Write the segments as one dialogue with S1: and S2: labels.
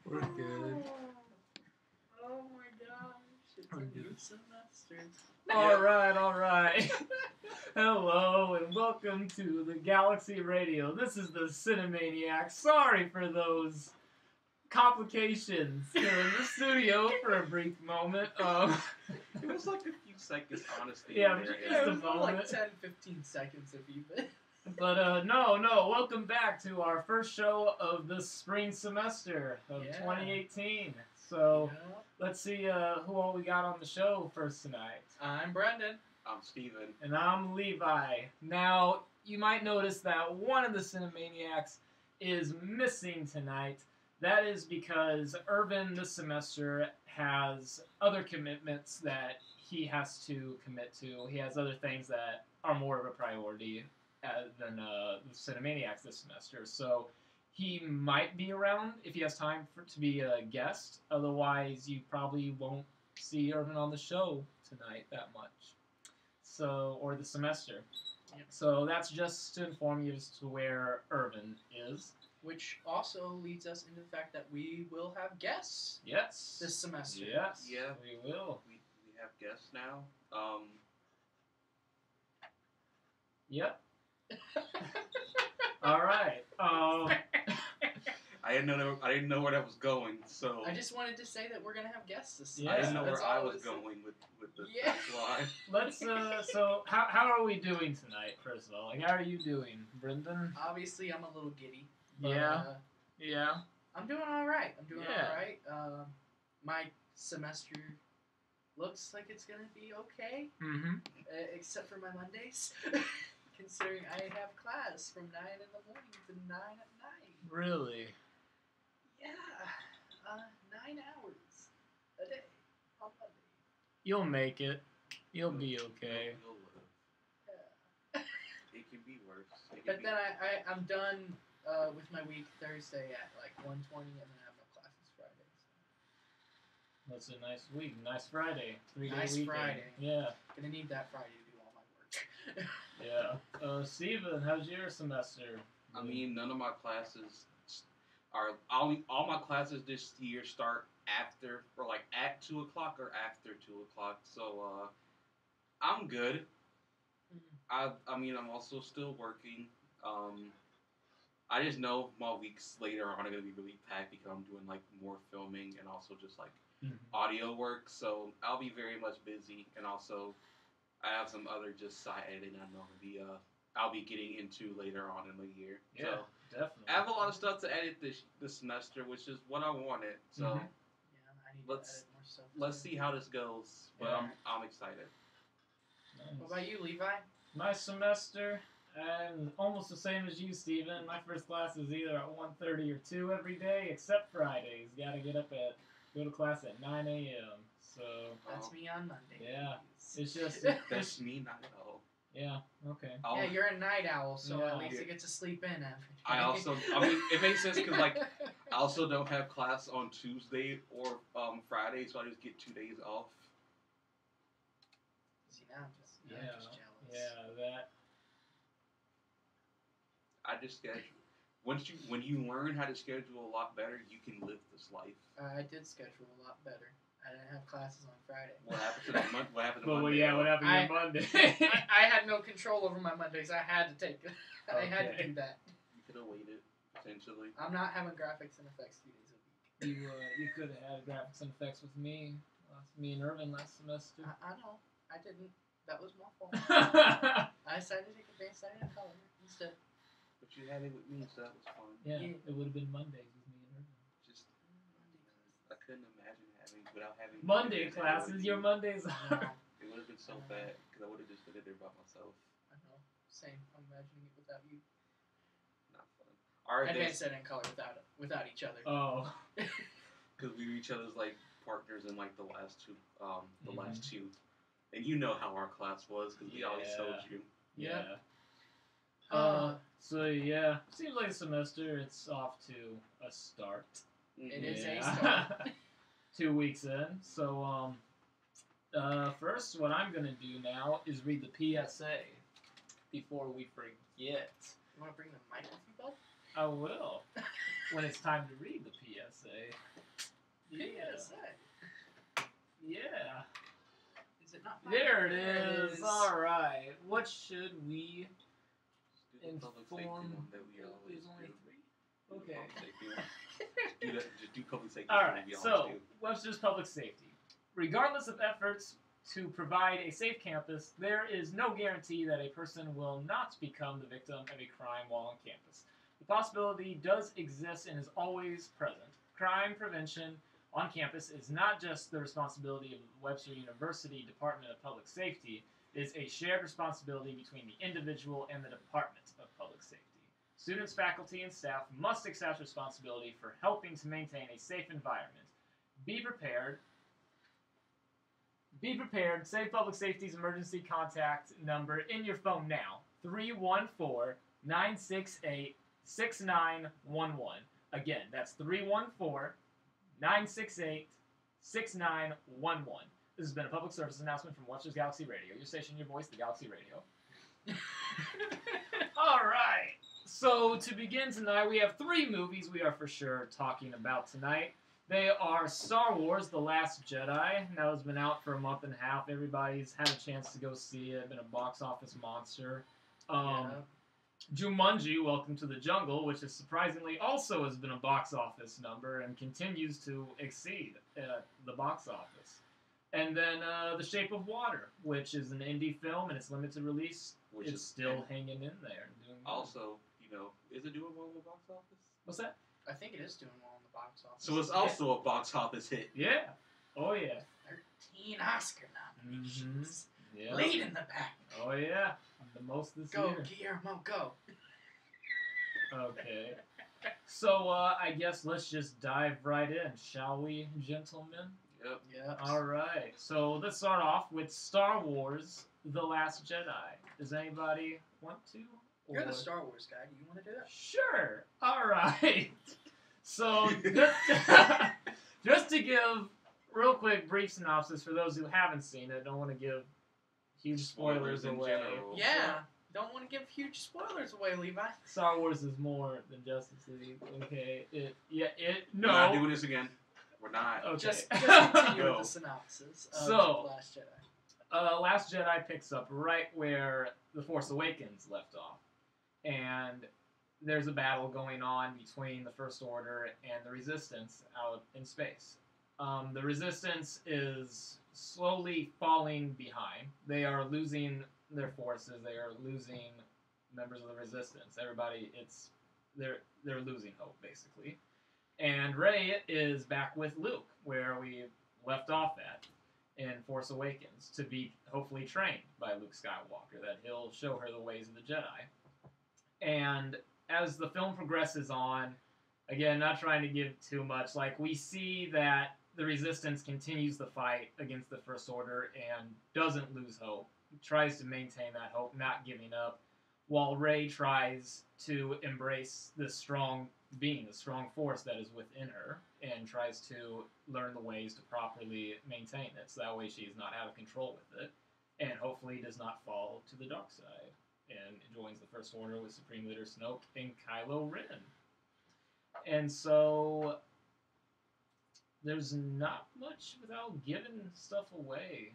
S1: We're good.
S2: Oh my gosh. It's a new semester.
S1: Alright. Hello and welcome to the Galaxy Radio. This is the CineManiacs. Sorry for those complications here in the studio for a brief moment.
S3: It was like a few seconds, honestly.
S1: Yeah,
S3: there.
S1: just
S2: It
S1: a
S2: was more like
S1: moment.
S2: 10-15 seconds if even.
S1: But no, welcome back to our first show of the spring semester of 2018. So let's see who all we got on the show first tonight.
S2: I'm Brendan.
S3: I'm Steven.
S1: And I'm Levi. Now, you might notice that one of the CineManiacs is missing tonight. That is because Irvin this semester has other commitments that he has to commit to. He has other things that are more of a priority than the CineManiacs this semester. So he might be around if he has time to be a guest. Otherwise, you probably won't see Irvin on the show tonight that much. So, or the semester.
S2: Yep.
S1: So that's just to inform you as to where Irvin is.
S2: Which also leads us into the fact that we will have guests
S1: Yes.
S2: this semester.
S1: Yes.
S3: Yeah.
S1: We will.
S3: We have guests now.
S1: Yep. All right.
S3: I didn't know where that was going, so
S2: I just wanted to say that we're gonna have guests this
S1: Yeah.
S3: I didn't know
S2: semester.
S3: where
S2: That's
S3: I
S2: all
S3: was going with the
S2: Yeah.
S3: line.
S1: Let's. So how are we doing tonight? First of all, like, how are you doing, Brendan?
S2: Obviously, I'm a little giddy. But,
S1: Yeah. Yeah.
S2: I'm doing all right.
S1: Yeah.
S2: All right. My semester looks like it's gonna be okay,
S1: Mm-hmm.
S2: except for my Mondays. Considering I have class from 9 in the morning to 9 at night.
S1: Really?
S2: Yeah, 9 hours a day on Monday.
S1: You'll make it. You'll be okay.
S3: You'll live.
S2: Yeah.
S3: It can be worse.
S2: But then I'm done with my week Thursday at like 1:20, and then I have no classes Friday.
S1: That's a nice week. Nice Friday. 3-day
S2: Nice
S1: weekend.
S2: Friday.
S1: Yeah.
S2: Gonna need that Friday to do all my work.
S1: Yeah. Steven, how's your semester?
S3: I mean, none of my classes are all my classes this year start after or like at 2 o'clock or after 2 o'clock. So I'm good. I mean, I'm also still working. I just know my weeks later on are gonna be really packed because I'm doing like more filming and also just like audio work. So I'll be very much busy, and also I have some other just side editing I'll be getting into later on in the year.
S1: Yeah,
S3: So
S1: definitely.
S3: I have a lot of stuff to edit this semester, which is what I wanted. So
S2: Yeah, I need to edit more stuff.
S3: let's see how this goes. But
S1: Yeah.
S3: I'm excited.
S1: Nice.
S2: What about you, Levi?
S1: My semester, and almost the same as you, Steven. My first class is either at 1:30 or 2 every day, except Fridays. Gotta go to class at 9 a.m. So,
S2: That's me on Monday.
S1: Yeah. it's just,
S3: That's me, not at all.
S1: yeah, okay.
S2: Yeah, you're a night owl, so
S1: Yeah.
S2: at least you get to sleep in after.
S3: I mean, it makes sense because like I also don't have class on Tuesday or Friday, so I just get 2 days off.
S2: See, now I'm just jealous.
S1: Yeah, that.
S3: I just schedule. When you learn how to schedule a lot better, you can live this life.
S2: I did schedule a lot better. I didn't have classes on Friday.
S3: What happened to that month? What happened to
S1: Well,
S3: Monday?
S1: yeah, what happened on Monday?
S2: I had no control over my Mondays. I had to take it. I had to
S1: Okay.
S2: do that.
S3: You could have waited potentially.
S2: I'm not having graphics and effects 3 days a week.
S1: You could have had graphics and effects with me and Irvin last semester.
S2: I know. I didn't. That was my fault. I decided to take advanced editing color instead.
S3: But you had it with me, so that was fun.
S1: Yeah, it would have been Mondays with me and Irvin.
S3: Just I couldn't imagine having
S1: Monday classes, your Mondays
S2: No,
S1: are.
S3: It would have been so bad because I would have just been in there by myself.
S2: I know. Same. I'm imagining it without you.
S3: Not fun. Our
S2: Advanced editing color without each other.
S1: Oh.
S3: because we were each other's like partners in like the last two,
S1: Mhm.
S3: and you know how our class was because we always told you.
S1: Yeah.
S2: Uh,
S1: So yeah, seems like a semester. It's off to a start.
S2: It is a
S1: Yeah.
S2: start.
S1: 2 weeks in. So first, what I'm gonna do now is read the PSA before we forget.
S2: You want to bring the mic with you, bud?
S1: I will when it's time to read the PSA. Yeah.
S2: PSA.
S1: Yeah.
S2: Is it not?
S1: There it is. All right. What should we
S3: Just do the public safety
S1: inform?
S3: one that we always
S1: There's only
S3: do.
S1: 3. Okay.
S3: Public safety one. Just do public safety.
S1: All
S3: one
S1: right.
S3: we always
S1: So
S3: do.
S1: Webster's public safety. Regardless of efforts to provide a safe campus, there is no guarantee that a person will not become the victim of a crime while on campus. The possibility does exist and is always present. Crime prevention on campus is not just the responsibility of the Webster University Department of Public Safety. It is a shared responsibility between the individual and the Department of Public Safety. Students, faculty, and staff must accept responsibility for helping to maintain a safe environment. Be prepared. Be prepared. Save Public Safety's emergency contact number in your phone now. 314-968-6911. Again, that's 314-968-6911. This has been a public service announcement from Webster's Galaxy Radio. Your station, your voice, the Galaxy Radio. All right. So to begin tonight, we have 3 movies we are for sure talking about tonight. They are Star Wars: The Last Jedi. That has been out for a month and a half. Everybody's had a chance to go see it. Been a box office monster. Jumanji: Welcome to the Jungle, which is surprisingly also has been a box office number and continues to exceed the box office. And then The Shape of Water, which is an indie film and it's limited release.
S3: Which
S1: it's
S3: is
S1: still hanging in there. Doing good.
S3: Also, is it doing well in the box office?
S1: What's that?
S2: I think it is doing well in the box office.
S3: So it's also a box office hit.
S1: Yeah. Oh yeah.
S2: 13 Oscar nominations.
S1: Yeah.
S2: Lead in the pack.
S1: Oh yeah. The most this
S2: Go,
S1: year.
S2: Guillermo, go.
S1: Okay. So I guess let's just dive right in, shall we, gentlemen?
S3: Yep.
S2: Yeah.
S1: All right. So let's start off with Star Wars: The Last Jedi. Does anybody want to?
S2: You're the
S1: Or-
S2: Star Wars guy. Do you want to do it?
S1: Sure. All right. So just to give real quick brief synopsis for those who haven't seen it, don't want to give huge spoilers
S3: in
S1: away.
S3: general.
S2: Yeah. Don't want to give huge spoilers away, Levi.
S1: Star Wars is more than Justice League. Okay.
S3: We're
S1: No.
S3: not doing this again. We're not.
S1: Okay.
S2: Just continue
S3: Go.
S2: with the synopsis of
S1: So-
S2: The Last Jedi.
S1: Last Jedi picks up right where The Force Awakens left off. And there's a battle going on between the First Order and the Resistance out in space. The Resistance is slowly falling behind. They are losing their forces. They are losing members of the Resistance. Everybody, they're losing hope, basically. And Rey is back with Luke, where we left off at in Force Awakens, to be hopefully trained by Luke Skywalker, that he'll show her the ways of the Jedi. And as the film progresses on, again, not trying to give too much, like, we see that the Resistance continues the fight against the First Order and doesn't lose hope, tries to maintain that hope, not giving up, while Rey tries to embrace this strong being, the strong force that is within her, and tries to learn the ways to properly maintain it, so that way she is not out of control with it, and hopefully does not fall to the dark side, and joins the First Order with Supreme Leader Snoke and Kylo Ren. And so there's not much without giving stuff away.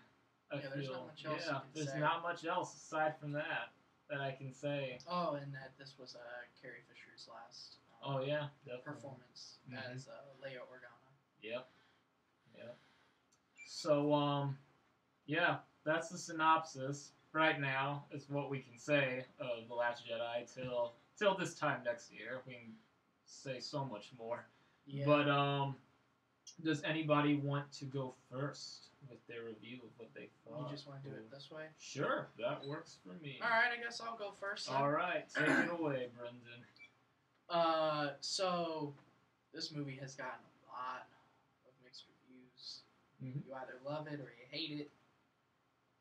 S1: I
S2: Yeah, there's
S1: feel.
S2: not much else you
S1: Yeah,
S2: can
S1: there's
S2: say.
S1: not much else aside from that I can say.
S2: Oh, and that this was Carrie Fisher's last
S1: Oh yeah, definitely.
S2: performance
S1: Mhm.
S2: as Leia Organa.
S1: Yep. So yeah, that's the synopsis right now. Is what we can say of The Last Jedi till this time next year. We can say so much more.
S2: Yeah.
S1: But does anybody want to go first with their review of what they thought?
S2: You just want to do it this way?
S1: Sure, that works for me.
S2: Alright, I guess I'll go first. then.
S1: All right, take it away, Brendan.
S2: So this movie has gotten a lot of mixed reviews.
S1: Mhm.
S2: You either love it or you hate it.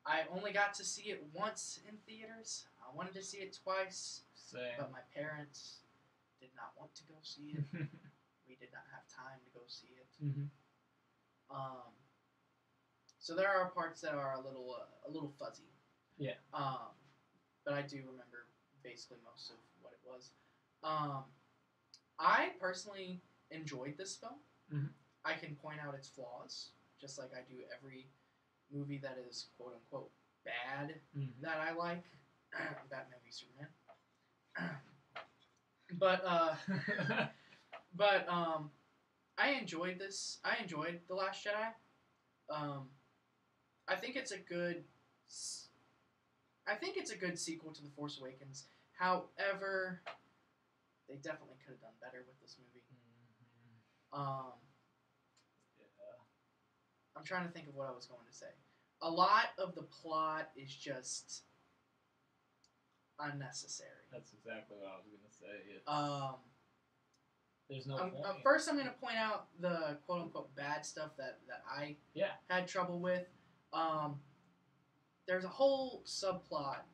S2: I only got to see it once in theaters. I wanted to see it twice,
S1: Same.
S2: but my parents did not want to go see it. We did not have time to go see it.
S1: Mhm.
S2: So there are parts that are a little fuzzy.
S1: Yeah.
S2: But I do remember basically most of what it was. I personally enjoyed this film.
S1: Mhm.
S2: I can point out its flaws, just like I do every movie that is quote unquote bad that I like. Batman v Superman. but I enjoyed this. I enjoyed The Last Jedi. I think it's a good. I think it's a good sequel to The Force Awakens. However, they definitely could have done better with this movie.
S1: Yeah.
S2: I'm trying to think of what I was going to say. A lot of the plot is just unnecessary.
S1: That's exactly what I was going to say. There's no point.
S2: First, I'm going to point out the quote-unquote bad stuff that I had trouble with. There's a whole subplot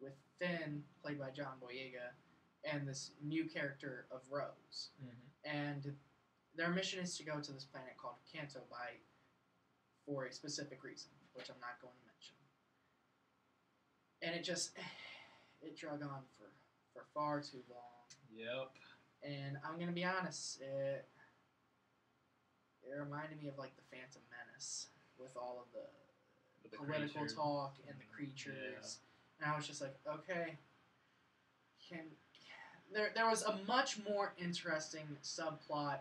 S2: with Finn, played by John Boyega, and this new character of Rose. And their mission is to go to this planet called Canto for a specific reason, which I'm not going to mention. And it drug on for far too long.
S1: Yep.
S2: And I'm going to be honest, it reminded me of like the Phantom Menace with all of the political talk and the creatures. Yeah. And I was just like, okay, there was a much more interesting subplot.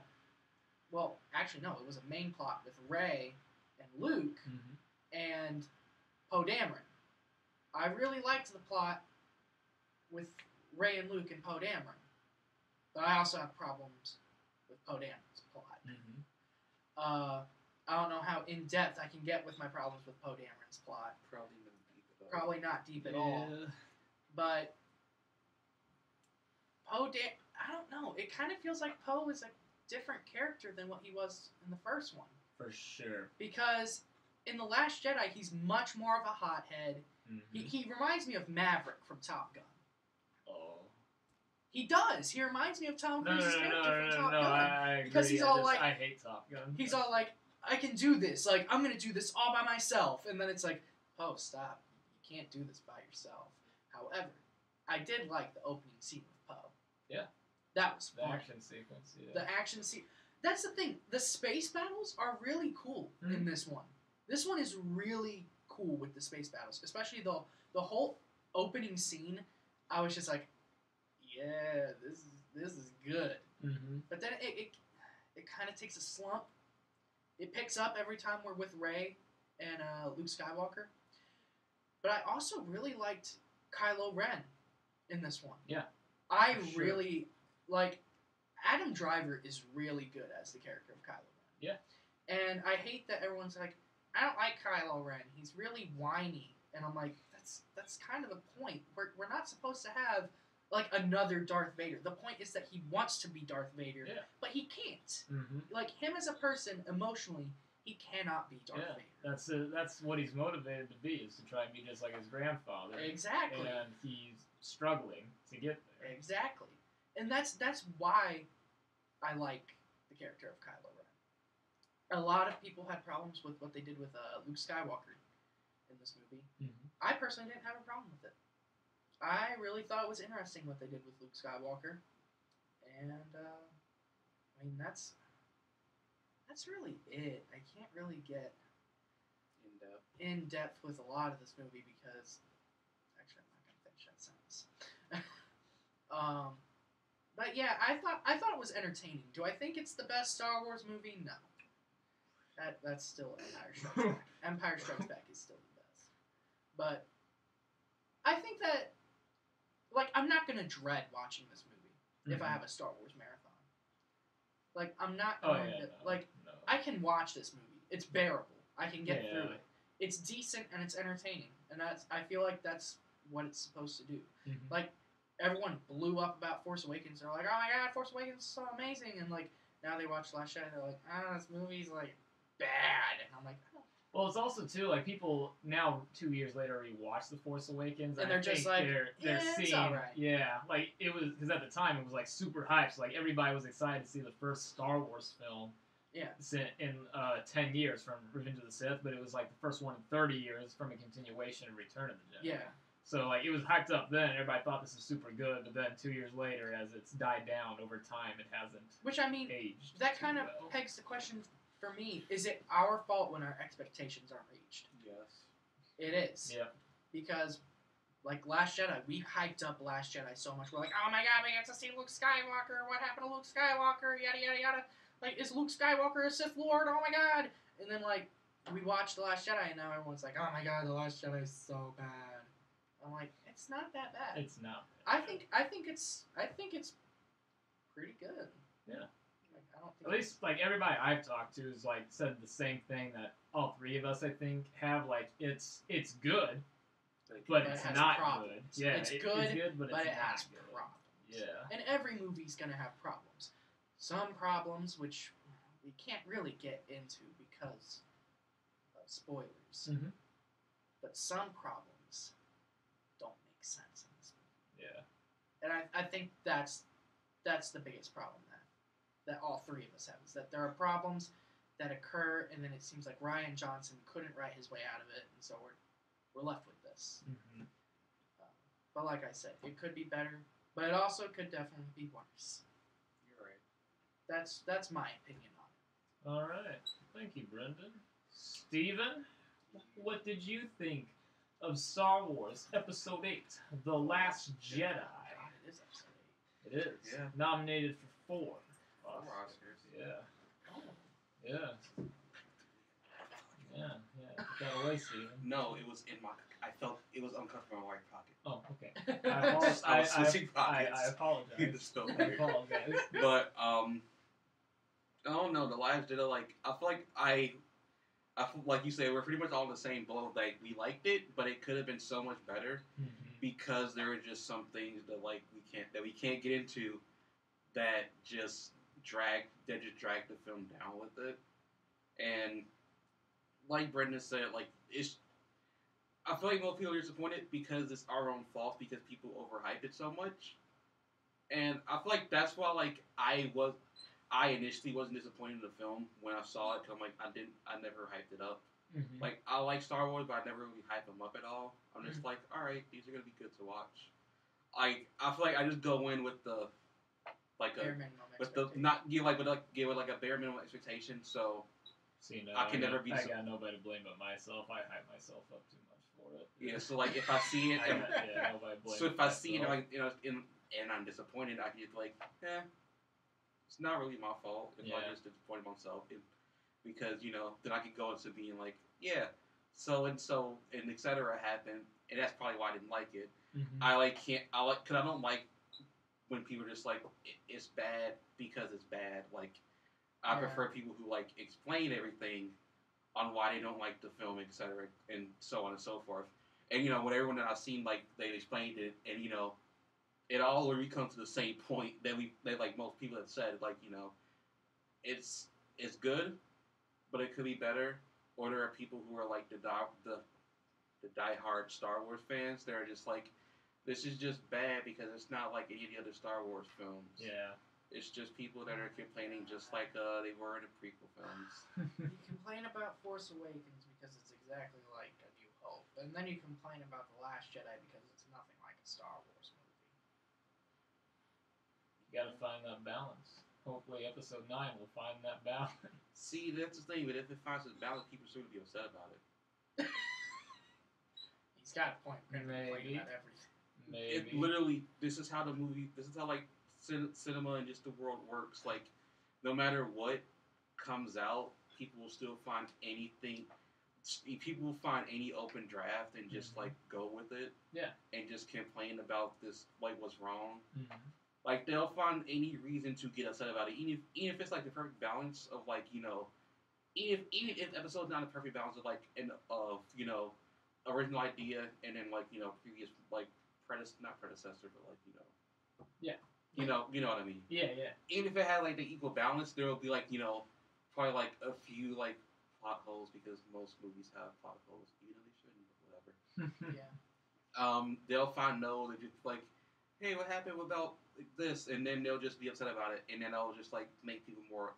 S2: Well, actually, no, it was a main plot with Rey and Luke and Poe Dameron. I really liked the plot with Rey and Luke and Poe Dameron. But I also have problems with Poe Dameron's plot. I don't know how in-depth I can get with my problems with Poe Dameron's plot. Probably not deep at all. But Poe I don't know. It kind of feels like Poe is a different character than what he was in the first one.
S1: For sure.
S2: Because in The Last Jedi, he's much more of a hothead. He reminds me of Maverick from Top Gun.
S1: Oh.
S2: He does. He reminds me of Tom Cruise's character from Top Gun.
S1: I agree.
S2: Because he's I
S1: hate Top Gun.
S2: He's all like, I can do this. Like, I'm going to do this all by myself. And then it's like, oh, stop. You can't do this by yourself. However, I did like the opening scene with Poe.
S1: Yeah.
S2: That was fun.
S1: The action sequence, yeah.
S2: The action sequence. That's the thing. The space battles are really cool in this one. This one is really cool with the space battles. Especially the whole opening scene. I was just like, yeah, this is good. But then it kind of takes a slump. It picks up every time we're with Rey and Luke Skywalker. But I also really liked Kylo Ren in this one.
S1: Yeah.
S2: I really, like, Adam Driver is really good as the character of Kylo Ren.
S1: Yeah.
S2: And I hate that everyone's like, I don't like Kylo Ren. He's really whiny. And I'm like, that's kind of the point. We're not supposed to have, like, another Darth Vader. The point is that he wants to be Darth Vader, but he can't. Like, him as a person, emotionally, he cannot be Darth Vader.
S1: That's what he's motivated to be, is to try and be just like his grandfather.
S2: Exactly.
S1: And he's struggling to get there.
S2: Exactly. And that's why I like the character of Kylo Ren. A lot of people had problems with what they did with Luke Skywalker in this movie. I personally didn't have a problem with it. I really thought it was interesting what they did with Luke Skywalker. And, I mean, that's really it. I can't really get in depth with a lot of this movie because, actually, I'm not going to finish that sentence. But yeah, I thought it was entertaining. Do I think it's the best Star Wars movie? No. That's still Empire Strikes Back. Empire Strikes Back is still the best. But I think that, like, I'm not going to dread watching this movie if I have a Star Wars marathon. Like, I'm not going to... I can watch this movie. It's bearable. I can get through it. It's decent and it's entertaining. And I feel like that's what it's supposed to do. Like, everyone blew up about Force Awakens. They're like, oh my god, Force Awakens is so amazing. And, like, now they watch Last Jedi, they're like, this movie's, like, bad. And I'm like, oh.
S1: Well, it's also, too, like, people now, 2 years later, rewatch The Force Awakens.
S2: And they're just like,
S1: they're seeing,
S2: it's alright.
S1: Yeah, like, it was, because at the time, it was, like, super hyped. So, like, everybody was excited to see the first Star Wars film.
S2: Yeah.
S1: In 10 years from Revenge of the Sith, but it was, like, the first one in 30 years from a continuation of Return of the Jedi.
S2: Yeah.
S1: So like it was hyped up then, everybody thought this was super good, but then 2 years later, as it's died down over time, it hasn't
S2: Which, I mean,
S1: aged.
S2: that kind of
S1: well.
S2: pegs the question for me. Is it our fault when our expectations aren't reached?
S3: Yes.
S2: It is.
S1: Yeah.
S2: Because, like, Last Jedi, we hyped up Last Jedi so much. We're like, oh my god, we get to see Luke Skywalker. What happened to Luke Skywalker? Yada, yada, yada. Like, is Luke Skywalker a Sith Lord? Oh my god. And then, like, we watched The Last Jedi, and now everyone's like, oh my god, The Last Jedi is so bad. I'm like, it's not that bad.
S1: It's not.
S2: I think it's pretty good.
S1: Yeah.
S2: Like, I don't think
S1: At least like everybody I've talked to has like said the same thing that all three of us I think have. Like it's good, but
S2: it
S1: it's
S2: has
S1: not
S2: problems.
S1: good. Yeah,
S2: It's
S1: it's
S2: good,
S1: but
S2: but
S1: it's
S2: it
S1: not
S2: has
S1: good.
S2: problems.
S1: Yeah.
S2: And every movie's gonna have problems. Some problems which we can't really get into because of spoilers.
S1: Mhm.
S2: But some problems don't make sense in this movie.
S1: Yeah.
S2: And I think that's the biggest problem that all three of us have, is that there are problems that occur, and then it seems like Rian Johnson couldn't write his way out of it, and so we're left with this.
S1: Mm-hmm.
S2: But like I said, it could be better, but it also could definitely be worse.
S3: You're right.
S2: That's my opinion on it.
S1: All right. Thank you, Brendan. Steven, what did you think of Star Wars Episode 8, The Last Jedi?
S2: God, it is episode 8.
S1: It is.
S3: Yeah.
S1: Nominated for 4
S3: Oscars.
S1: Yeah.
S2: Oh.
S1: Yeah. Yeah. Put that away, Steven.
S3: No, it was in my. I felt it was uncomfortable in my right pocket.
S1: Oh, okay. I apologize.
S3: I was switching pockets.
S1: I apologize.
S3: It's so
S1: I
S3: weird.
S1: apologize.
S3: But I don't know. The Last Jedi, like I feel like I feel like you say we're pretty much all in the same boat. Like we liked it, but it could have been so much better
S1: Mhm.
S3: because there were just some things that we can't get into that just drag the film down with it. And like Brendan said, like I feel like most people are disappointed because it's our own fault because people overhyped it so much. And I feel like that's why like I initially wasn't disappointed in the film when I saw it because I'm like I never hyped it up.
S1: Mhm.
S3: Like I like Star Wars, but I never really hype them up at all. I'm just like, all right, these are gonna be good to watch. Like I feel like I just go in with the
S2: Bare minimum
S3: with the
S2: expectation.
S3: not give it like a bare minimum expectation. So
S1: See, no,
S3: I can never be.
S1: I got nobody to blame but myself. I hype myself up too much for it.
S3: Yeah, so like if I see it,
S1: Nobody blame.
S3: so if I see it,
S1: myself.
S3: like and I'm disappointed, I can just be like, it's not really my fault if I just disappointed myself, because then I could go into being like, so and etc. happened, and that's probably why I didn't like it.
S1: Mhm.
S3: Because I don't like when people are just like it's bad because it's bad. Like I prefer people who like explain everything on why they don't like the film, etc., and so on and so forth. And with everyone that I've seen, like they explained it, and it all really comes to the same point that like most people have said, like it's good, but it could be better. Or there are people who are like the diehard Star Wars fans. They're just like, this is just bad because it's not like any of the other Star Wars films.
S1: Yeah.
S3: It's just people that are complaining just like they were in the prequel films.
S2: You complain about Force Awakens because it's exactly like A New Hope, and then you complain about The Last Jedi because it's nothing like a Star Wars movie.
S1: You gotta find that balance. Hopefully, Episode 9 will find that balance.
S3: See, that's the thing. But if it finds its balance, people are still gonna be upset about it.
S2: He's got a point. We're gonna
S1: Maybe.
S2: complain about everything.
S1: Maybe.
S3: It literally, this is how like cinema and just the world works. Like, no matter what comes out, people will still find anything. People will find any open draft and just like go with it.
S1: Yeah.
S3: And just complain about this, like what's wrong.
S1: Mm-hmm.
S3: Like they'll find any reason to get upset about it, even if it's like the perfect balance of like even if the episode's not a perfect balance of like original idea and then like previous like not predecessor but like
S1: yeah.
S3: You know what I mean.
S1: Yeah.
S3: Even if it had like the equal balance, there will be like probably like a few like plot holes because most movies have plot holes, even though they shouldn't. But whatever.
S2: Yeah.
S3: They'll find they just like, hey, what happened about this? And then they'll just be upset about it, and then they'll just like make people more.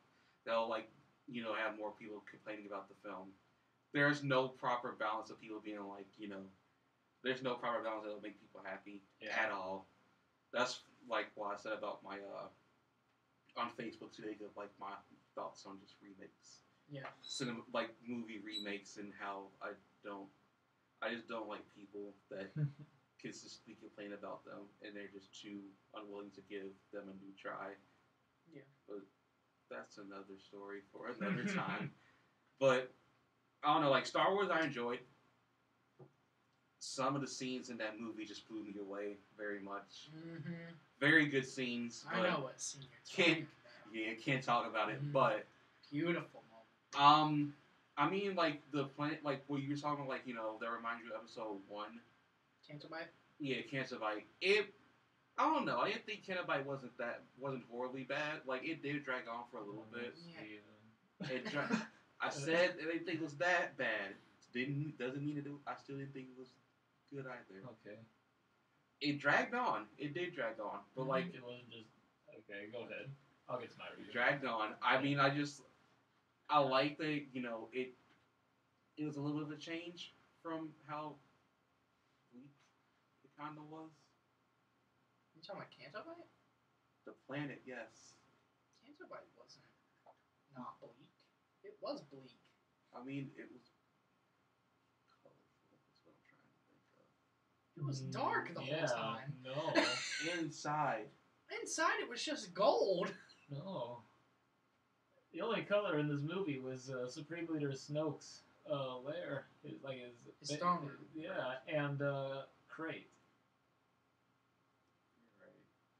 S3: They'll like have more people complaining about the film. There's no proper balance of people being like There's no proper balance that'll make people happy at all. That's like what I said about my on Facebook today, of like my thoughts on just remakes.
S2: Yeah.
S3: Cinema, like movie remakes, and how I just don't like people that consistently complain about them, and they're just too unwilling to give them a new try.
S2: Yeah.
S3: But that's another story for another time. But I don't know, like Star Wars, I enjoyed. Some of the scenes in that movie just blew me away very much.
S2: Mm-hmm.
S3: Very good scenes.
S2: I know what scene you're talking about.
S3: Yeah, can't talk about it, but
S2: beautiful moment.
S3: I mean, like the planet, like what you were talking about, like that reminds you of episode 1.
S2: Cancer Bite.
S3: Yeah, Cancer Bite. I don't know. I didn't think Cancer Bite wasn't horribly bad. Like it did drag on for a little bit.
S2: Yeah.
S3: I said I didn't think it was that bad. Doesn't mean I still didn't think it was good either.
S1: Okay.
S3: It dragged on. It did drag on, but like
S1: it wasn't just okay. Go ahead. I'll get to my review.
S3: Dragged on. I mean, I like that. It was a little bit of a change from how bleak it kind of was.
S2: You talking about Cancer Bite?
S3: The planet, yes.
S2: Cancer Bite wasn't not bleak. It was bleak.
S3: I mean, it was colorful. That's what I'm trying to think of.
S2: It was dark the whole time.
S1: No.
S2: Inside it was just gold.
S1: No. The only color in this movie was Supreme Leader Snoke's lair. His
S2: throne room.
S1: Yeah, and crate.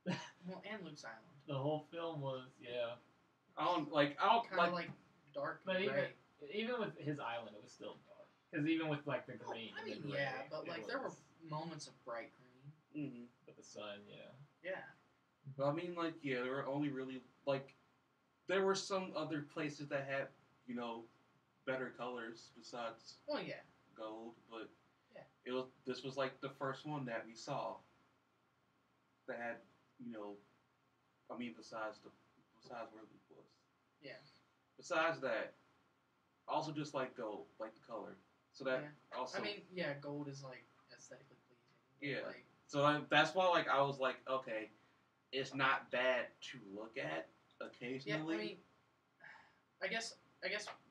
S3: You're right.
S2: Well, and Luke's Island.
S1: The whole film was
S3: I don't like
S2: dark.
S1: But
S2: gray.
S1: even with his island, it was still dark. Because even with like the green.
S2: I mean,
S1: the gray,
S2: but like there were moments of bright green.
S3: Mm-hmm.
S1: With the sun,
S2: Yeah.
S3: But I mean, there were only really there were some other places that had better colors besides gold, but this was like the first one that we saw that had besides where Luke was.
S2: Yeah.
S3: Besides that, also just like gold, like the color. So that also.
S2: I mean, gold is like aesthetically pleasing.
S3: Yeah. So that's why I was like, okay, it's not bad to look at occasionally.
S2: Yeah, I mean, I guess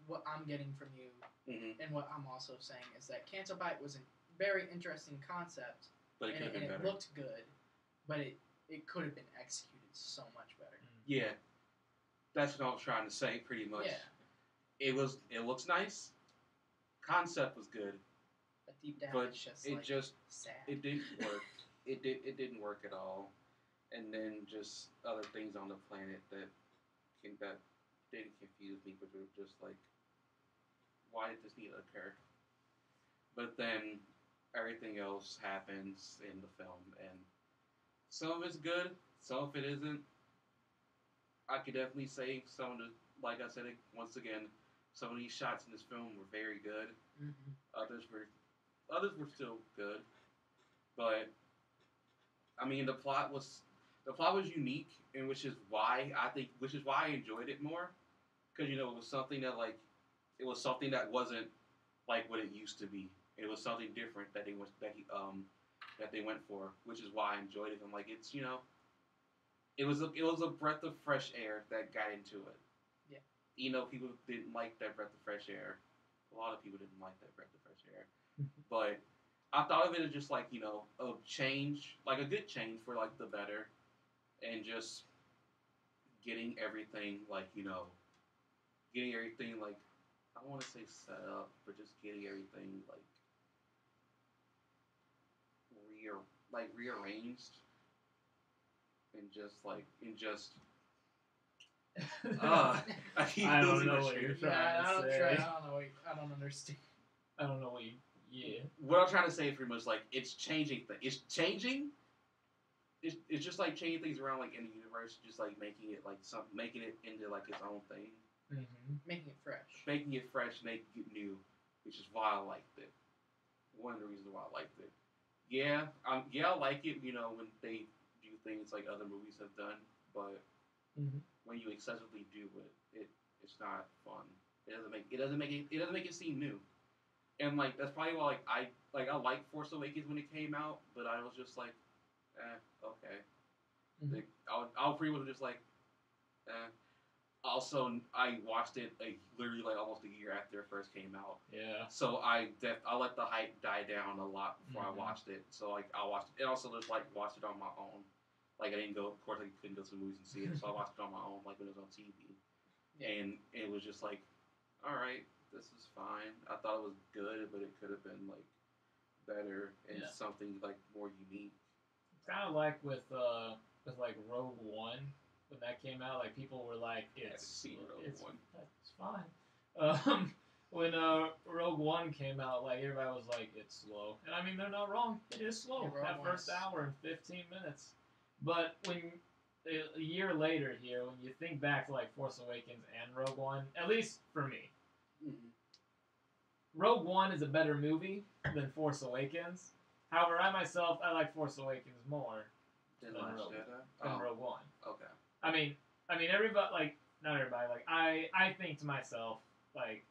S2: what I'm getting from you, and what I'm also saying is that Cancer Bite was a very interesting concept,
S3: but it could have been better.
S2: It looked good, but it could have been executed so much better.
S3: Yeah, that's what I was trying to say. Pretty much.
S2: Yeah.
S3: It looks nice. Concept was good.
S2: But deep down,
S3: but
S2: it's just sad.
S3: It didn't work. It didn't work at all. And then just other things on the planet that didn't confuse me, but were just like, why did this need to occur? But then everything else happens in the film, and some of it's good, some of it isn't. I could definitely say some of the, like I said once again, some of these shots in this film were very good.
S2: Mm-hmm.
S3: Others were still good, but I mean the plot was unique, and which is why I enjoyed it more, because it was something that wasn't like what it used to be. It was something different that they went for, which is why I enjoyed it. I'm like, it's it was a breath of fresh air that got into it.
S2: Yeah.
S3: People didn't like that breath of fresh air. A lot of people didn't like that breath of fresh air, but I thought of it as just like a change, like a good change for like the better. And just getting everything I don't want to say set up, but just getting everything rearranged and I keep
S1: I don't
S3: losing
S1: know
S3: my
S1: what
S3: shit.
S1: you're trying to say.
S2: I don't understand.
S1: I don't know what you. Yeah.
S3: What I'm trying to say is pretty much it's changing. It's changing. It's just like changing things around in the universe, just making it making it into its own thing.
S1: Mm-hmm.
S2: Making it fresh.
S3: Making it fresh, making it new, which is why I liked it. One of the reasons why I liked it. Yeah, I like it. When they do things like other movies have done, but when you excessively do it's not fun. It doesn't make it seem new. And that's probably why like I liked Force Awakens when it came out, but I was just like, okay.
S1: Mhm.
S3: Like, I was pretty much just like, eh. Also, I watched it literally like almost a year after it first came out.
S1: Yeah.
S3: So I let the hype die down a lot before
S1: Mhm.
S3: I watched it. So like I watched it, and also just like watched it on my own. Like I didn't go, of course I couldn't go to the movies and see it, so I watched it on my own, like when it was on TV. And it was just like, all right, this is fine. I thought it was good, but it could have been like better and
S1: Yeah.
S3: something like more unique.
S1: It's kind of like with like Rogue One when that came out. Like people were like, it's
S3: One.
S1: That's fine. When Rogue One came out, like everybody was like, it's slow, and I mean they're not wrong. It is slow.
S2: Yeah,
S1: that first hour and 15 minutes. But when a year later here, when you think back to like Force Awakens and Rogue One, at least for me,
S3: Mm-hmm.
S1: Rogue One is a better movie than Force Awakens. However, I myself, I like Force Awakens more
S3: Than
S1: than
S3: Last
S1: Rogue,
S3: Jedi.
S1: than Rogue One.
S3: Okay.
S1: I mean, everybody, like, not everybody, like, I think to myself, like,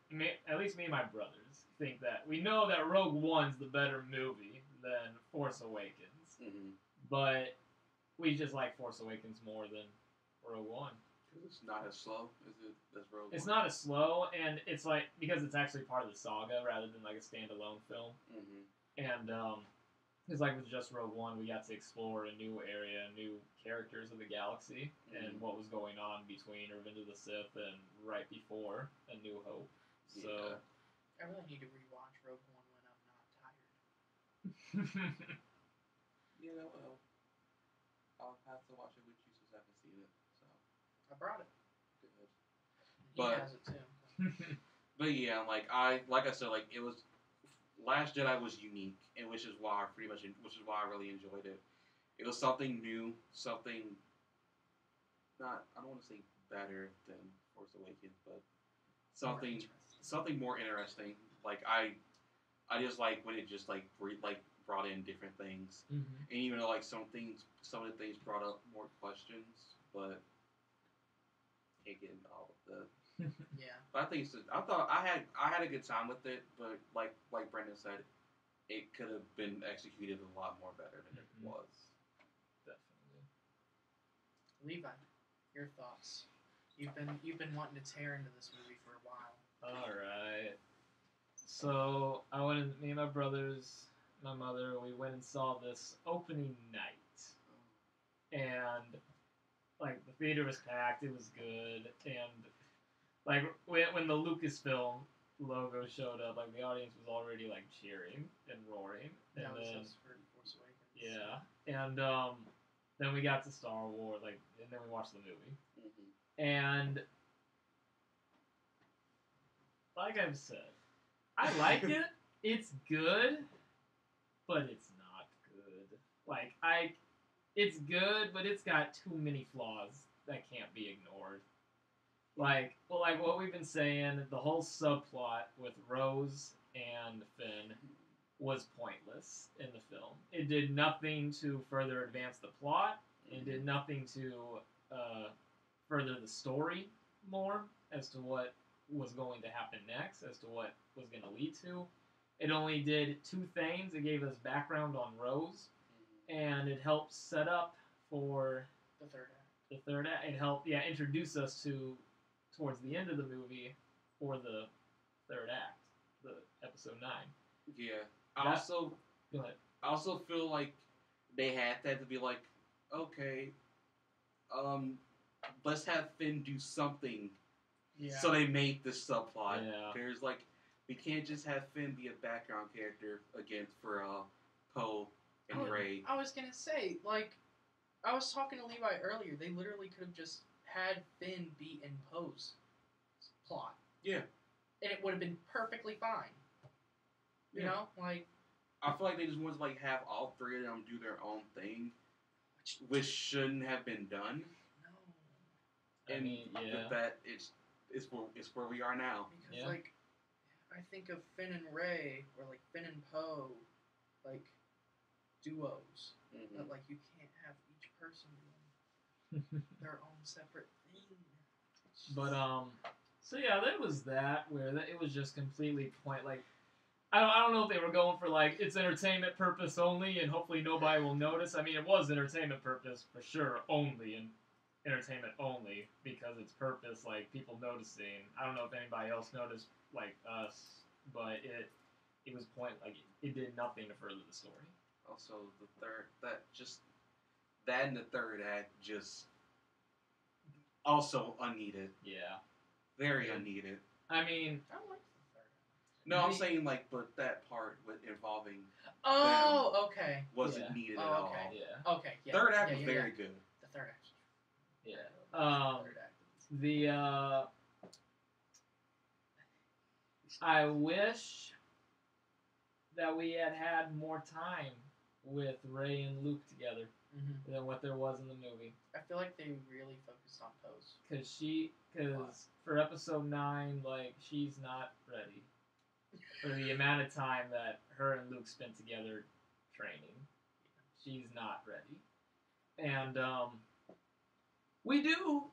S1: at least me and my brothers think that we know that Rogue One's the better movie than Force Awakens, but we just like Force Awakens more than Rogue One.
S3: It's not as slow as it as Rogue
S1: It's
S3: One.
S1: not as slow, and it's like because it's actually part of the saga rather than like a standalone film. And it's like with just Rogue One, we got to explore a new area, new characters of the galaxy, and what was going on between Revenge of the Sith and right before A New Hope. So
S2: I really need to rewatch Rogue One when I'm not tired.
S3: Yeah, well, I'll have to watch it with you since I haven't seen it. So
S2: I brought it.
S3: good.
S2: He
S3: But-
S2: has it too.
S3: But yeah, like I said, like it was Last Jedi was unique, and which is why I really enjoyed it. It was something new, something not I don't want to say better than Force Awakens, but something more interesting. Like I just like when it just like brought in different things, and even though like some of the things brought up more questions, but can't get into all of the.
S2: Yeah.
S3: But I think I thought I had a good time with it, but like Brendan said, it could have been executed a lot more better than it was.
S1: Definitely.
S2: Levi, your thoughts. You've been wanting to tear into this movie for a while.
S1: All right. So me and my brothers, my mother, we went and saw this opening night, and like the theater was packed. It was good, and like when the Lucasfilm logo showed up, like the audience was already like cheering and roaring. And
S2: That was
S1: then
S2: us for Force Awakens.
S1: yeah, and then we got to Star Wars, like, and then we watched the movie,
S3: Mm-hmm.
S1: and like I've said, I like it. It's good, but it's not good. Like it's good, but it's got too many flaws that can't be ignored. Like what we've been saying, the whole subplot with Rose and Finn was pointless in the film. It did nothing to further advance the plot. It did nothing to further the story more as to what was going to happen next, as to what was going to lead to. It only did two things. It gave us background on Rose, and it helped set up for
S2: The third act.
S1: the third act. It helped, introduce us to towards the end of the movie for the third act, the episode 9.
S3: Yeah.
S1: Go ahead.
S3: I also feel like they had that to be like, okay, let's have Finn do something.
S2: Yeah.
S3: So they made this subplot.
S1: Yeah.
S3: There's like, we can't just have Finn be a background character again for Poe and Rey.
S2: I was gonna say, like, I was talking to Levi earlier. They literally could have just had Finn be in Poe's plot.
S3: Yeah.
S2: And it would have been perfectly fine. You
S3: Yeah.
S2: know, like.
S3: I feel like they just wanted to like have all three of them do their own thing, which shouldn't have been done.
S2: No.
S3: And
S1: yeah.
S3: with that, it's where we are now.
S2: Because like, I think of Finn and Rey or like Finn and Poe, like duos.
S3: Mm-hmm.
S2: But like you can't have each person doing their own separate thing.
S1: But so yeah, there was that where it was just completely like I don't know if they were going for like it's entertainment purpose only, and hopefully nobody will notice. I mean, it was entertainment purpose for sure, only and entertainment only because its purpose, like people noticing. I don't know if anybody else noticed like us, but it was point like it did nothing to further the story.
S3: Also, that and the third act just also unneeded.
S1: Yeah,
S3: Very unneeded.
S1: I mean,
S2: I like the third act.
S3: No, I'm saying like, but that part with involving
S2: Oh, okay.
S3: wasn't needed at
S2: Oh,
S3: all.
S2: okay.
S1: yeah,
S2: Okay, yeah.
S3: Third act
S2: yeah,
S3: was
S2: yeah,
S3: very
S2: yeah.
S3: good.
S2: The third act.
S1: yeah.
S2: Third act.
S1: The I wish that we had more time with Ray and Luke together
S2: Mm-hmm.
S1: than what there was in the movie.
S2: I feel like they really focused on Pose.
S1: Because for episode 9, like, she's not ready for the amount of time that her and Luke spent together training. She's not ready. And we do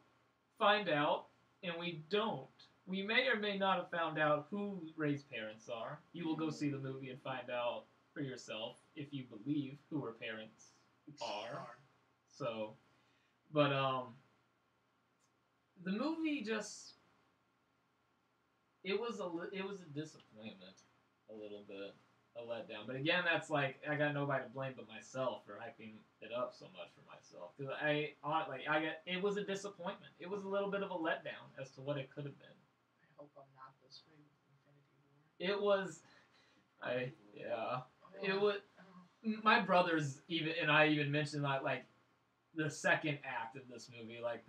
S1: find out, and we don't. We may or may not have found out who Ray's parents are. You will go see the movie and find out for yourself if you believe who her parents are. So, but the movie just it was a disappointment, a little bit, a letdown. But again, that's like I got nobody to blame but myself for hyping it up so much for myself because it was a disappointment. It was a little bit of a letdown as to what it could have been.
S2: I hope I'm not this way with Infinity War.
S1: It was, it was. My brothers and I even mentioned like the second act of this movie, like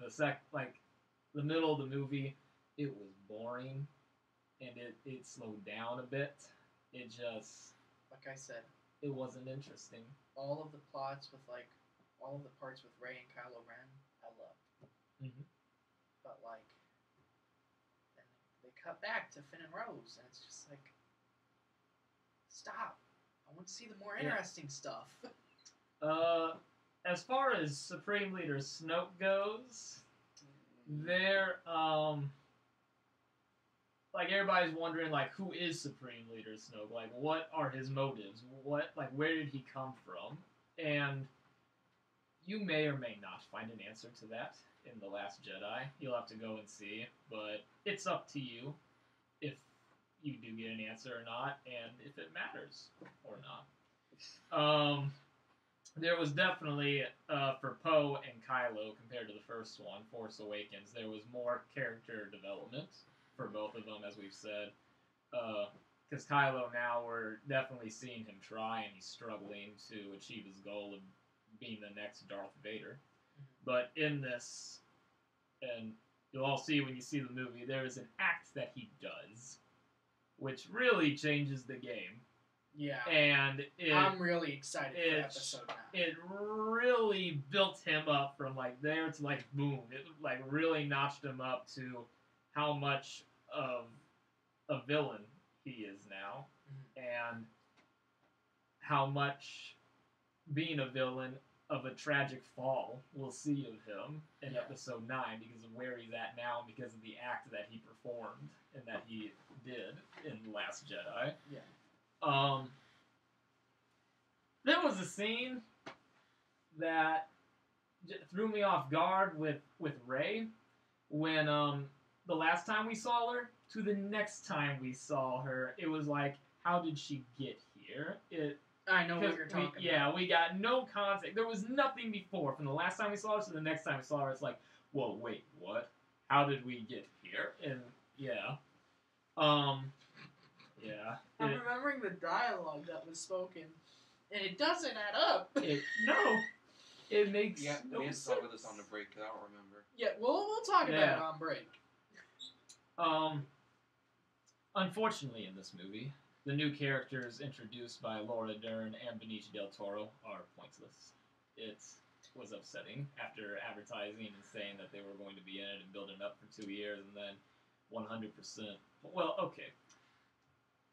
S1: the middle of the movie, it was boring, and it slowed down a bit. It just,
S2: like I said,
S1: it wasn't interesting.
S2: All of the plots with like all of the parts with Rey and Kylo Ren, I loved.
S1: Mm-hmm.
S2: But like, then they cut back to Finn and Rose, and it's just like, stop. I want to see the more interesting stuff.
S1: As far as Supreme Leader Snoke goes, there, like everybody's wondering, like, who is Supreme Leader Snoke? Like, what are his motives? Where did he come from? And you may or may not find an answer to that in The Last Jedi. You'll have to go and see, but it's up to you if you do get an answer or not, and if it matters or not. There was definitely, for Poe and Kylo, compared to the first one, Force Awakens, there was more character development for both of them, as we've said. Because Kylo now, we're definitely seeing him try, and he's struggling to achieve his goal of being the next Darth Vader. But in this, and you'll all see when you see the movie, there is an act that he does, which really changes the game.
S2: Yeah.
S1: And
S2: I'm really excited for episode 9.
S1: It really built him up from like there to like boom. It like really notched him up to how much of a villain he is now, and how much being a villain of a tragic fall we'll see of him in episode 9 because of where he's at now and because of the act that he performed and that he did in The Last Jedi.
S2: Yeah.
S1: There was a scene that threw me off guard with Rey when the last time we saw her to the next time we saw her. It was like, how did she get here?
S2: I know what you're talking about.
S1: Yeah, we got no context. There was nothing before. From the last time we saw her to the next time we saw her, it's like, whoa, wait, what? How did we get here? And yeah. Yeah.
S2: I'm remembering the dialogue that was spoken, and it doesn't add up.
S1: It makes
S3: no sense. We had to talk about this on the break, because I don't remember.
S2: Yeah, we'll talk about it on break.
S1: Unfortunately, in this movie, the new characters introduced by Laura Dern and Benicio del Toro are pointless. It was upsetting after advertising and saying that they were going to be in it and building it up for 2 years, and then 100%. Well, okay.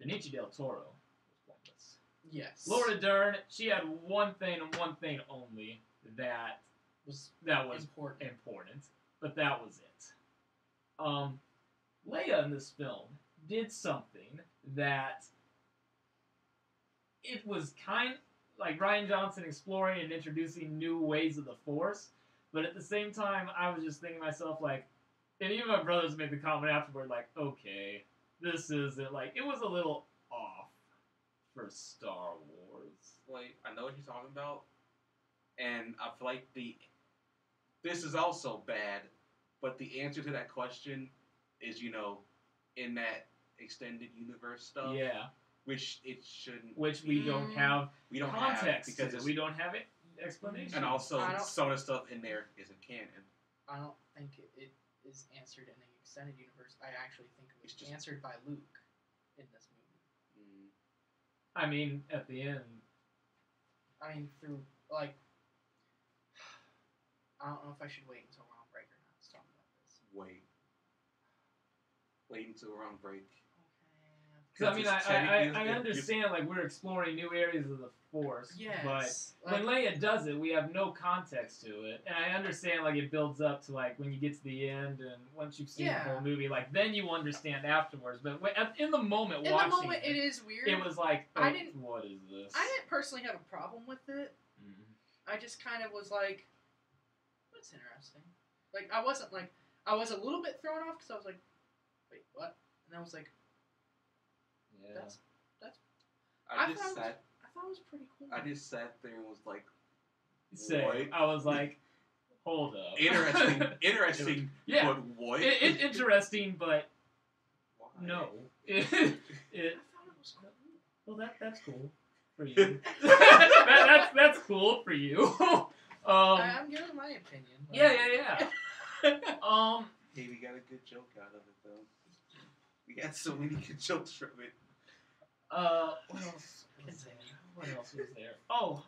S1: Benicio del Toro was pointless.
S2: Yes.
S1: Laura Dern, she had one thing and one thing only that was important, but that was it. Leia in this film did something that it was kind like Ryan Johnson exploring and introducing new ways of the Force, but at the same time, I was just thinking to myself like, and even my brothers made the comment afterward like, okay, this isn't like it was a little off for Star Wars.
S3: Like, I know what you're talking about, and I feel like this is also bad, but the answer to that question is, in that extended universe stuff.
S1: Yeah.
S3: Which it shouldn't.
S1: Which we don't have
S3: we don't
S1: context
S3: have because
S1: we don't have it explanation.
S3: And also, some of the stuff in there isn't canon.
S2: I don't think it is answered in the extended universe. I actually think it was just answered by Luke in this movie.
S1: I mean, at the end.
S2: I mean, through like, I don't know if I should wait until we're on break or not to talk about this.
S3: Wait until we're on break.
S1: Because I mean, I understand like we're exploring new areas of the Force, but when Leia does it, we have no context to it, and I understand like it builds up to like when you get to the end, and once you've seen the whole movie, like then you understand afterwards. But in the moment, watching
S2: it is weird.
S1: It was like, what is this?
S2: I didn't personally have a problem with it. I just kind of was like, that's interesting. Like I was a little bit thrown off because I was like, wait, what? And I was like.
S1: Yeah.
S2: That's.
S3: I
S2: thought it was pretty cool.
S3: I just sat there and was like,
S1: what? I was like, hold up.
S3: Interesting.
S1: Yeah.
S3: But what?
S1: Interesting, but
S3: why?
S1: No.
S2: I thought it was cool.
S1: Well, that's cool for you. that's cool for you.
S2: I'm giving my opinion.
S1: Like, yeah.
S3: Hey, we got a good joke out of it though. We got so many good jokes from it.
S1: What else? What else was there? Oh,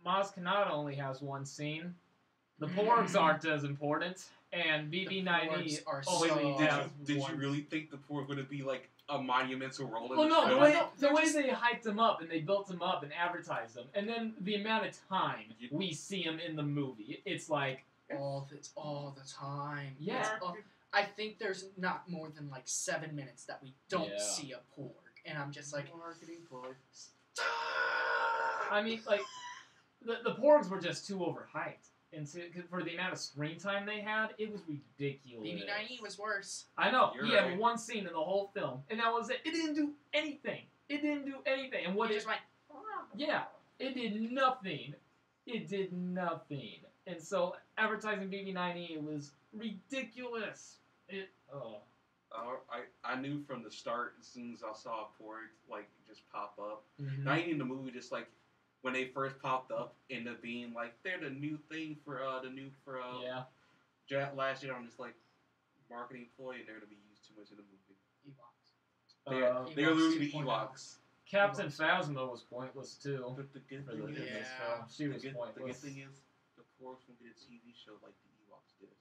S1: Maz Kanata only has one scene. The Porgs aren't as important, and BB-9E only has
S3: Did you really think the Porgs were going to be like a monumental role in
S1: the
S3: film?
S1: The way they hyped them up and they built them up and advertised them, and then the amount of time we see them in the movie, it's like
S2: all the time.
S1: Yeah.
S2: I think there's not more than like 7 minutes that we don't see a Porg, and I'm just like,
S3: marketing ploy.
S1: I mean, like the Porgs were just too overhyped, and for the amount of screen time they had, it was ridiculous.
S2: BB-9E was worse.
S1: I know. He had one scene in the whole film, and that was it. It didn't do anything. And what
S2: it just went.
S1: Yeah, it did nothing. And so advertising BB-9E, it was ridiculous.
S3: I knew from the start as soon as I saw a Porg like just pop up.
S1: Mm-hmm.
S3: Not even in the movie, just like when they first popped up, ended up being like they're the new thing for last year. I'm just like marketing ploy, and they're gonna be used too much in the movie.
S2: Ewoks.
S3: They're literally the Ewoks.
S1: Captain Phasma was pointless too.
S3: But the good
S1: for
S3: thing
S1: the
S3: is,
S1: film. She was pointless.
S3: The good thing is, the Porgs will get a TV show like the Ewoks did.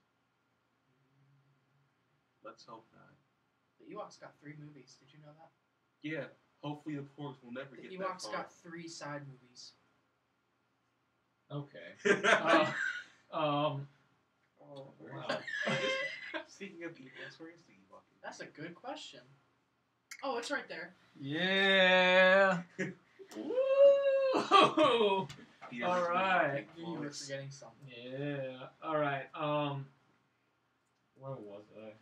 S3: Let's hope not.
S2: The Ewoks got 3 movies. Did you know that?
S3: Yeah. Hopefully the Porgs will never get that far.
S2: The Ewoks got 3 side movies.
S1: Okay.
S3: Wow. Speaking of Ewoks, where is the Ewok?
S2: That's a good question. Oh, it's right there.
S1: Yeah. Woo! All right.
S2: You were forgetting something.
S1: Yeah. All right. Where was I?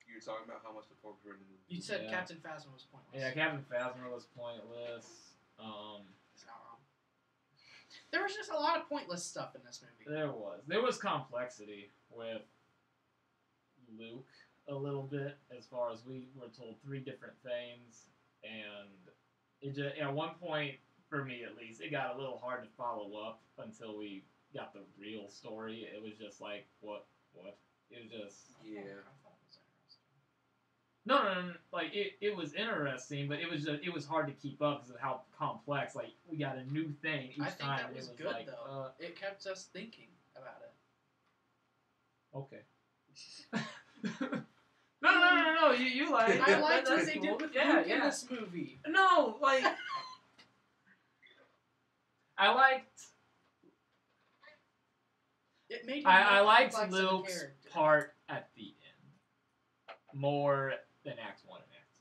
S3: You were talking about how much the Porgs were in the movie.
S2: You said Captain Phasma was pointless.
S1: Yeah, Captain Phasma was pointless.
S2: It's not wrong. There was just a lot of pointless stuff in this movie.
S1: There was complexity with Luke a little bit, as far as we were told 3 different things, and it just, at one point, for me at least, it got a little hard to follow up until we got the real story. It was just like, what? It was just...
S3: Yeah.
S2: I thought it was interesting.
S1: No. Like, it was interesting, but it was hard to keep up because of how complex. Like, we got a new thing each time.
S2: I think that was good,
S1: like,
S2: though. It kept us thinking about it.
S1: Okay. No. You like it.
S2: I liked what
S1: That's
S2: they
S1: cool.
S2: did with Luke in this movie.
S1: No, like... I liked...
S2: It made
S1: I liked Luke's part at the end more than Act 1 and Act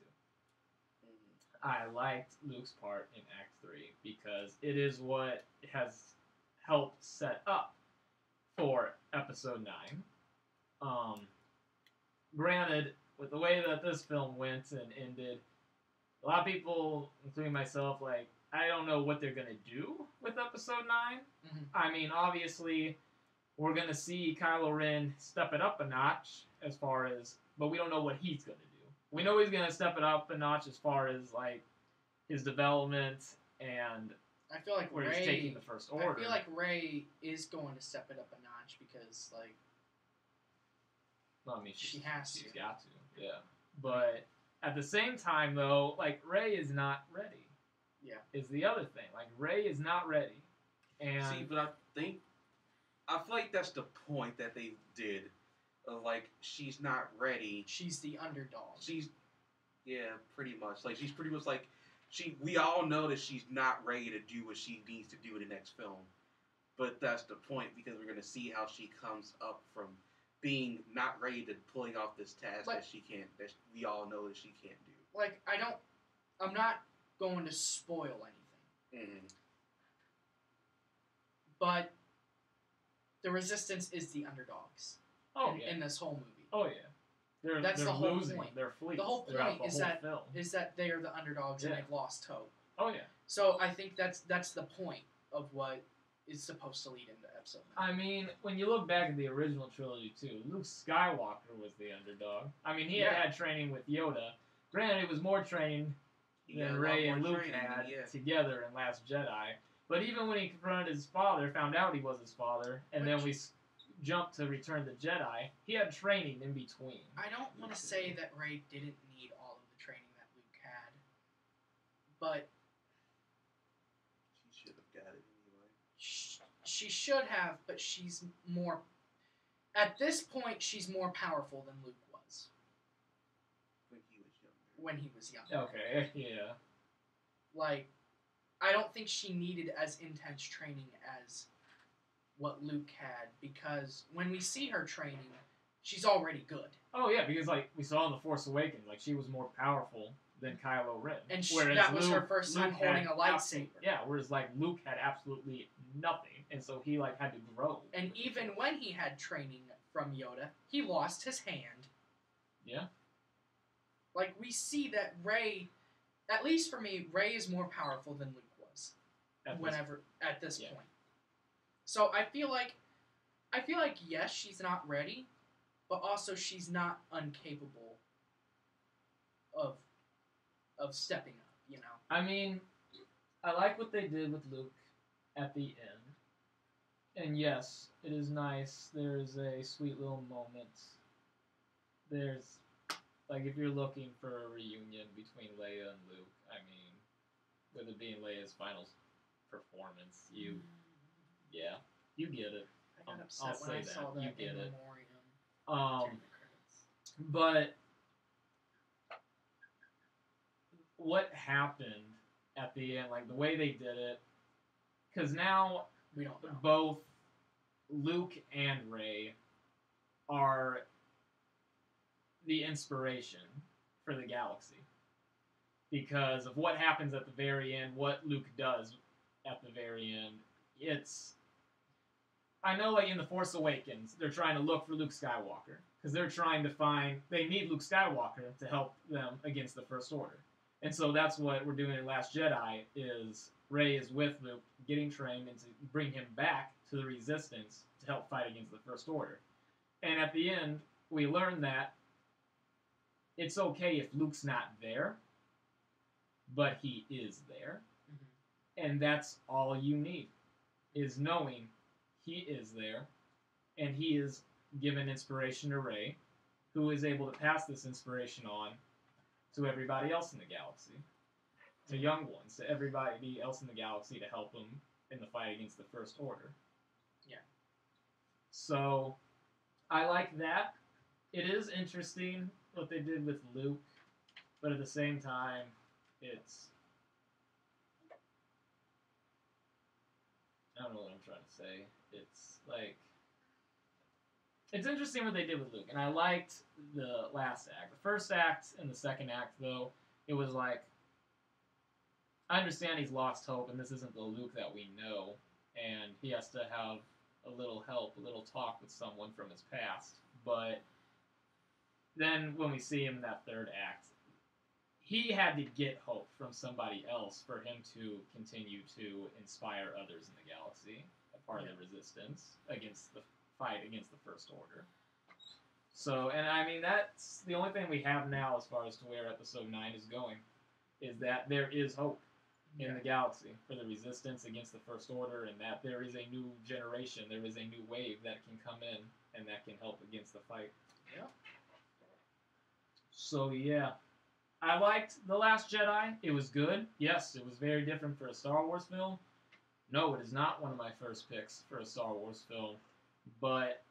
S1: I liked Luke's part in Act 3 because it is what has helped set up for Episode 9. Um, Granted, with the way that this film went and ended, a lot of people, including myself, like, I don't know what they're going to do with Episode 9.
S2: Mm-hmm.
S1: I mean, obviously, we're going to see Kylo Ren step it up a notch as far as, but we don't know what he's going to do. We know he's going to step it up a notch as far as, like, his development and
S2: I feel like
S1: where
S2: Rey,
S1: he's taking the First Order.
S2: I feel like Rey is going to step it up a notch because, like,
S1: well, I mean,
S2: she has
S1: she's
S2: to.
S1: got to, yeah. But at the same time, though, like, Rey is not ready.
S2: Yeah.
S1: Is the other thing. Like, Rey is not ready. And
S3: See, but I feel like that's the point that they did. Like, she's not ready.
S2: She's the underdog.
S3: Yeah, pretty much. Like, she's pretty much like, we all know that she's not ready to do what she needs to do in the next film. But that's the point, because we're going to see how she comes up from being not ready to pulling off this task
S2: Like,
S3: that we all know that she can't do.
S2: Like, I'm not going to spoil anything.
S3: Mm-hmm.
S2: But the Resistance is the underdogs in this whole movie.
S1: Oh, yeah.
S2: That's
S1: they're
S2: the whole
S1: losing
S2: point.
S1: their fleets
S2: The whole
S1: throughout
S2: point
S1: the whole film.
S2: is that they are the underdogs and
S1: Yeah.
S2: they've lost hope.
S1: Oh, yeah.
S2: So I think that's the point of what is supposed to lead into episode 9.
S1: I mean, when you look back at the original trilogy, too, Luke Skywalker was the underdog. I mean, he had training with Yoda. Granted, it was more training than Rey and Luke had together in Last Jedi. But even when he confronted his father, found out he was his father, and then we jumped to Return of the Jedi, he had training in between.
S2: I don't want to say that Rey didn't need all of the training that Luke had, but
S3: She should have got it anyway.
S2: she should have, but she's more... At this point, she's more powerful than Luke was. When he was younger.
S1: Okay, yeah.
S2: Like, I don't think she needed as intense training as what Luke had, because when we see her training, she's already good.
S1: Oh, yeah, because, like, we saw in The Force Awakens, like, she was more powerful than Kylo Ren.
S2: And that was her first time holding a lightsaber.
S1: Yeah, whereas, like, Luke had absolutely nothing, and so he, like, had to grow.
S2: And even when he had training from Yoda, he lost his hand.
S1: Yeah.
S2: Like, we see that Rey, at least for me, Rey is more powerful than Luke was. At this point. So I feel like yes, she's not ready, but also she's not incapable of stepping up, you know.
S1: I mean, I like what they did with Luke at the end. And yes, it is nice. There's a sweet little moment. There's, like, if you're looking for a reunion between Leia and Luke, I mean, with it being Leia's final performance, you get it.
S2: I got upset when I saw that
S1: you
S2: in
S1: get it.
S2: memoriam. During the credits.
S1: But what happened at the end, like the way they did it, because now
S2: we don't know.
S1: Both Luke and Rey are the inspiration for the galaxy because of what happens at the very end, what Luke does at the very end. I know, like, in The Force Awakens, they're trying to look for Luke Skywalker because they're trying to they need Luke Skywalker to help them against the First Order. And so that's what we're doing in Last Jedi is Rey is with Luke, getting trained, and to bring him back to the Resistance to help fight against the First Order. And at the end, we learn that it's okay if Luke's not there, but he is there. Mm-hmm. And that's all you need, is knowing he is there, and he is given inspiration to Rey, who is able to pass this inspiration on to everybody else in the galaxy, to young ones, to everybody else in the galaxy to help them in the fight against the First Order.
S2: Yeah.
S1: So, I like that. It is interesting what they did with Luke, but at the same time, I don't know what I'm trying to say. It's interesting what they did with Luke, and I liked the last act. The first act and the second act, though, it was like, I understand he's lost hope, and this isn't the Luke that we know, and he has to have a little help, a little talk with someone from his past. But then when we see him in that third act, he had to get hope from somebody else for him to continue to inspire others in the galaxy, a part of the resistance against the fight against the First Order. So, and I mean, that's the only thing we have now as far as to where Episode 9 is going, is that there is hope in the galaxy for the resistance against the First Order, and that there is a new generation, there is a new wave that can come in and that can help against the fight.
S2: Yeah.
S1: So, yeah. I liked The Last Jedi. It was good. Yes, it was very different for a Star Wars film. No, it is not one of my first picks for a Star Wars film, but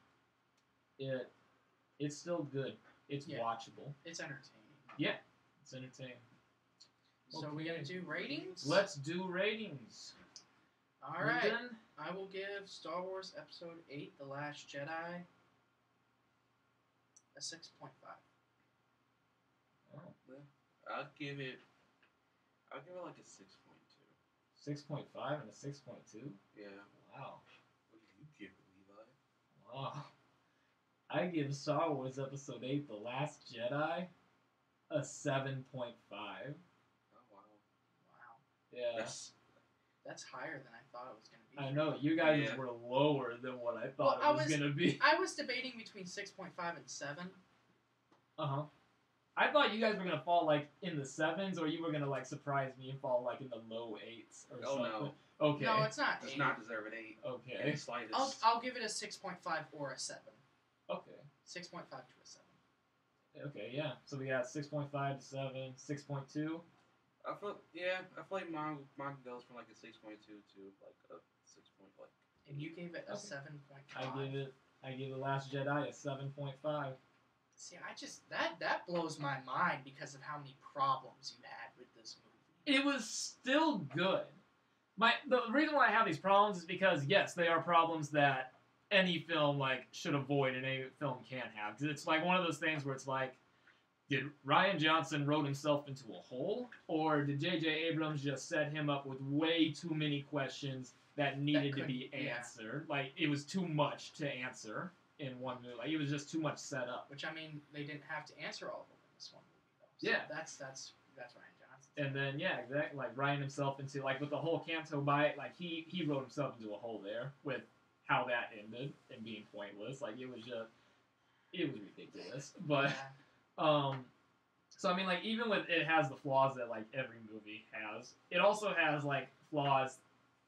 S1: it's still good. It's watchable.
S2: It's entertaining.
S1: Yeah, it's entertaining.
S2: So we're going to do ratings?
S1: Let's do ratings.
S2: All right. I will give Star Wars Episode 8, The Last Jedi, a 6.5.
S1: Oh.
S3: I'll give it like a 6.2.
S1: 6.5 and a 6.2?
S3: Yeah.
S1: Wow.
S3: What do you give it, Levi?
S1: Wow. I give Star Wars Episode 8, The Last Jedi, a 7.5.
S3: Oh, wow.
S2: Wow.
S1: Yeah.
S2: That's higher than I thought it was going to be.
S1: I know. You guys were lower than what I thought it was going to be.
S2: I was debating between 6.5 and 7.
S1: Uh-huh. I thought you guys were going to fall, like, in the 7s, or you were going to, like, surprise me and fall, like, in the low 8s or something.
S3: No.
S1: Okay.
S2: No, it's not 8.
S3: Does not deserve an 8.
S1: Okay.
S3: The slightest.
S2: I'll give it a 6.5 or a 7.
S1: Okay.
S2: 6.5 to a 7.
S1: Okay, yeah. So we got 6.5 to 7, 6.2.
S3: I feel like mine goes from like a 6.2 to like a 6. Like.
S2: And you gave it a 7.5.
S1: I gave The Last Jedi a 7.5.
S2: See, that blows my mind because of how many problems you had with this movie.
S1: It was still good. The reason why I have these problems is because, yes, they are problems that any film should avoid and any film can have. Because it's like one of those things where it's like, did Rian Johnson wrote himself into a hole, or did J.J. Abrams just set him up with way too many questions that needed to be answered? Like, it was too much to answer in one movie. Like, it was just too much set up.
S2: Which, I mean, they didn't have to answer all of them in this one movie, though. So
S1: yeah.
S2: That's Rian Johnson.
S1: And then, yeah, exactly. Like, Rian himself into, like, with the whole Canto Bight, like, he wrote himself into a hole there with how that ended and being pointless. Like, it was ridiculous. But, so, I mean, like, even with it has the flaws that, like, every movie has, it also has, like, flaws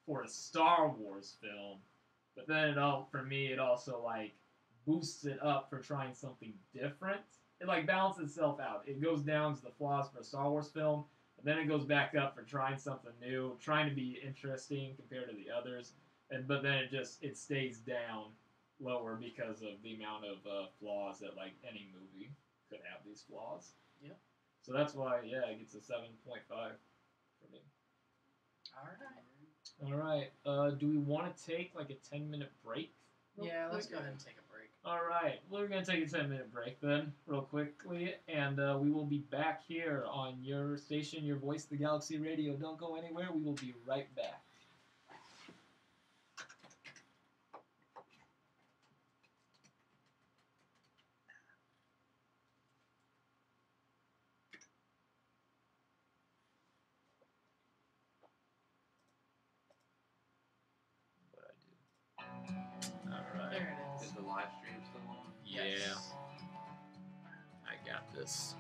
S1: for a Star Wars film. But then, for me, it also, like, boosts it up for trying something different. It, like, balances itself out. It goes down to the flaws for a Star Wars film, and then it goes back up for trying something new, trying to be interesting compared to the others. But then it stays down lower because of the amount of flaws that, like, any movie could have these flaws.
S2: Yeah.
S1: So that's why, it gets a 7.5 for me.
S2: All
S1: right. Do we want to take, like, a 10-minute break?
S2: Let's go ahead and take a break.
S1: All right. We're going to take a 10-minute break then, real quickly, and we will be back here on your station, your voice, the Galaxy Radio. Don't go anywhere. We will be right back.
S2: There it is.
S3: Is the live stream still on?
S2: Yes.
S1: I got this.